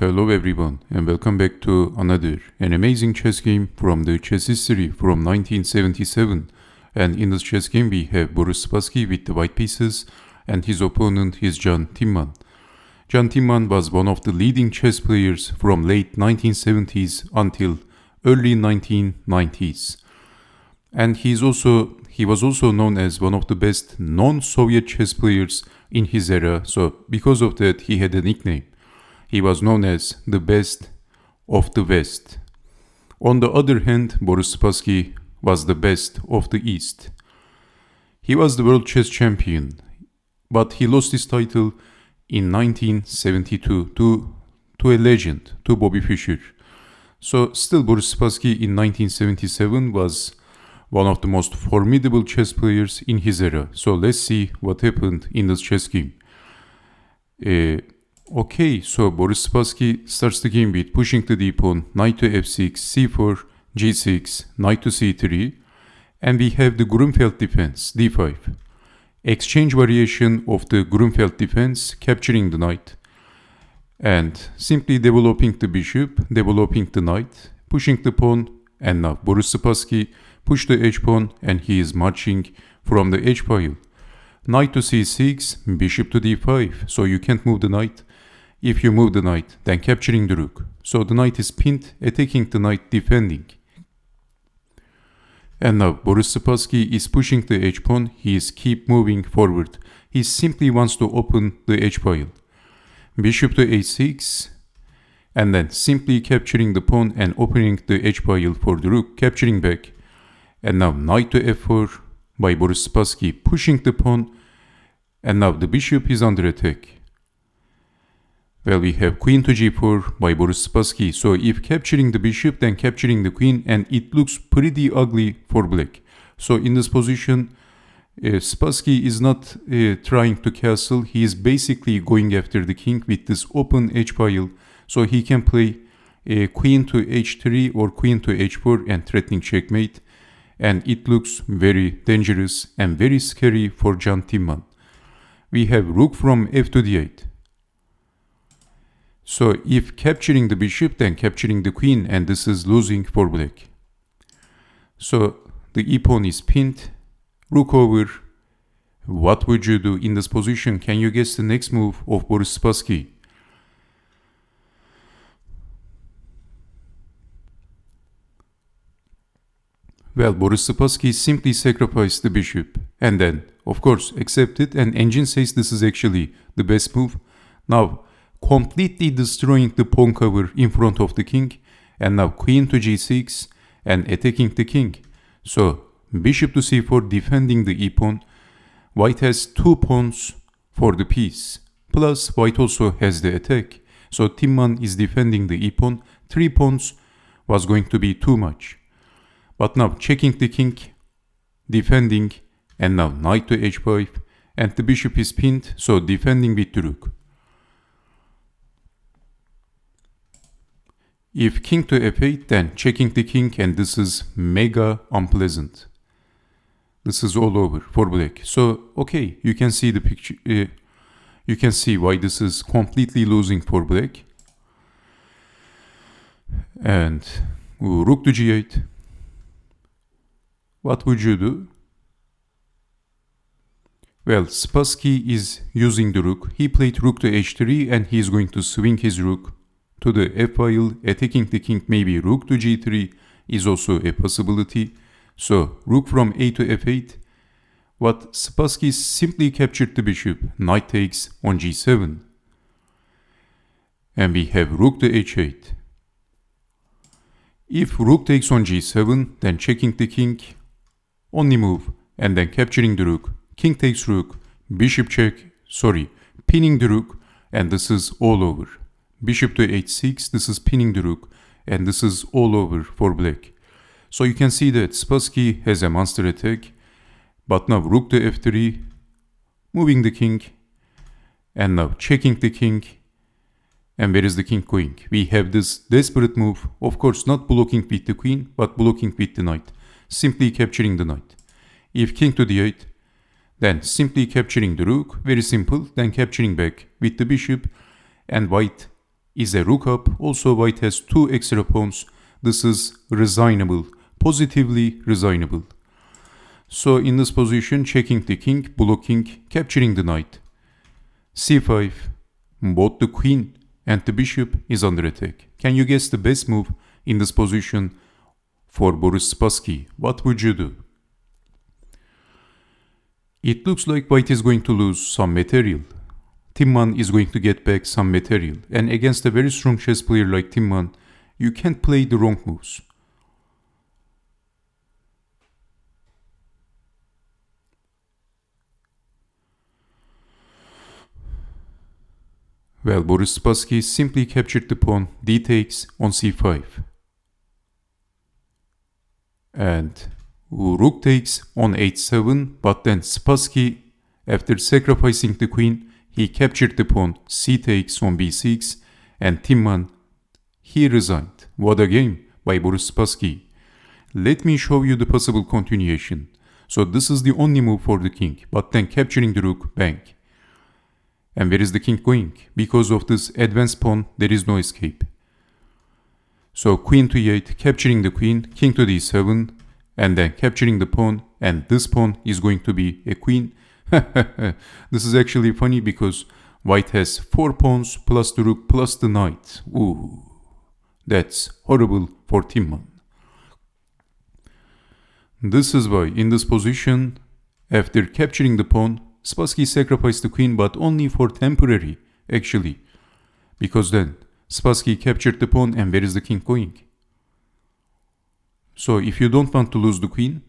Hello everyone and welcome back to an amazing chess game from the chess history from 1977. And in this chess game we have Boris Spassky with the white pieces and his opponent is Timman. Timman was one of the leading chess players from late 1970s until early 1990s. And he was also known as one of the best non-Soviet chess players in his era, so because of that he had a nickname. He was known as the best of the West. On the other hand, Boris Spassky was the best of the East. He was the world chess champion, but he lost his title in 1972 to a legend, to Bobby Fischer. So still Boris Spassky in 1977 was one of the most formidable chess players in his era. So let's see what happened in this chess game. Okay, so Boris Spassky starts the game with pushing the d pawn, knight to f6, c4, g6, knight to c3, and we have the Gruenfeld defense, d5. Exchange variation of the Gruenfeld defense, capturing the knight, and simply developing the bishop, developing the knight, pushing the pawn, and now Boris Spassky pushed the h-pawn and he is marching from the h-file. Knight to c6, bishop to d5, so you can't move the knight. If you move the knight, then capturing the rook. So the knight is pinned, attacking the knight, defending. And now Boris Spassky is pushing the h-pawn, he is keep moving forward. He simply wants to open the h-file. Bishop to h6, and then simply capturing the pawn and opening the h-file for the rook, capturing back. And now knight to f4 by Boris Spassky, pushing the pawn, and now the bishop is under attack. Well, we have queen to g4 by Boris Spassky, so if capturing the bishop, then capturing the queen, and it looks pretty ugly for black. So in this position, Spassky is not trying to castle, he is basically going after the king with this open h-file, so he can play queen to h3 or queen to h4 and threatening checkmate, and it looks very dangerous and very scary for Timman. We have rook from f to d8. So if capturing the bishop, then capturing the queen, and this is losing for black. So the e-pawn is pinned, rook over. What would you do in this position? Can you guess the next move of Boris Spassky? Well, Boris Spassky simply sacrificed the bishop and then, of course, accepted, and engine says this is actually the best move. Now, completely destroying the pawn cover in front of the king, and now queen to g6 and attacking the king. So bishop to c4, defending the e-pawn. White has two pawns for the piece, plus white also has the attack. So Timman is defending the e-pawn. 3 pawns was going to be too much. But now checking the king, defending, and now knight to h5, and the bishop is pinned, so defending with the rook. If king to f8, then checking the king, and this is mega unpleasant. This is all over for black. So, okay, you can see the picture. You can see why this is completely losing for black. And rook to g8. What would you do? Well, Spassky is using the rook. He played rook to h3 and he is going to swing his rook to the f-file, attacking the king. Maybe rook to g3 is also a possibility. So rook from a to f8. What Spassky simply captured the bishop. Knight takes on g7. And we have rook to h8. If rook takes on g7, then checking the king, only move, and then capturing the rook. King takes rook, bishop check, pinning the rook, and this is all over. Bishop to h6, this is pinning the rook, and this is all over for black. So you can see that Spassky has a monster attack, but now rook to f3, moving the king, and now checking the king, and where is the king going? We have this desperate move, of course not blocking with the queen, but blocking with the knight, simply capturing the knight. If king to d8, then simply capturing the rook, very simple, then capturing back with the bishop, and white is a rook up. Also white has 2 extra pawns. This is resignable, positively resignable. So in this position, checking the king, blocking, capturing the knight. c5, both the queen and the bishop is under attack. Can you guess the best move in this position for Boris Spassky? What would you do? It looks like white is going to lose some material. Timman is going to get back some material. And against a very strong chess player like Timman, you can't play the wrong moves. Well, Boris Spassky simply captured the pawn d takes on c5. And rook takes on h7, but then Spassky, after sacrificing the queen, he captured the pawn c takes on b6, and Timman, he resigned. What a game by Boris Spassky. Let me show you the possible continuation. So this is the only move for the king, but then capturing the rook, bang. And where is the king going? Because of this advanced pawn, there is no escape. So queen to e8, capturing the queen, king to d7, and then capturing the pawn, and this pawn is going to be a queen. This is actually funny because white has 4 pawns plus the rook plus the knight. Ooh, that's horrible for Timman. This is why in this position, after capturing the pawn, Spassky sacrificed the queen, but only for temporary, actually. Because then Spassky captured the pawn, and where is the king going? So if you don't want to lose the queen,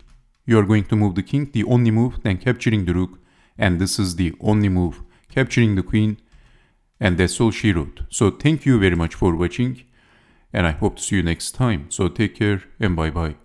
you are going to move the king, the only move, then capturing the rook, and this is the only move, capturing the queen, and that's all she wrote. So thank you very much for watching, and I hope to see you next time. So take care and bye bye.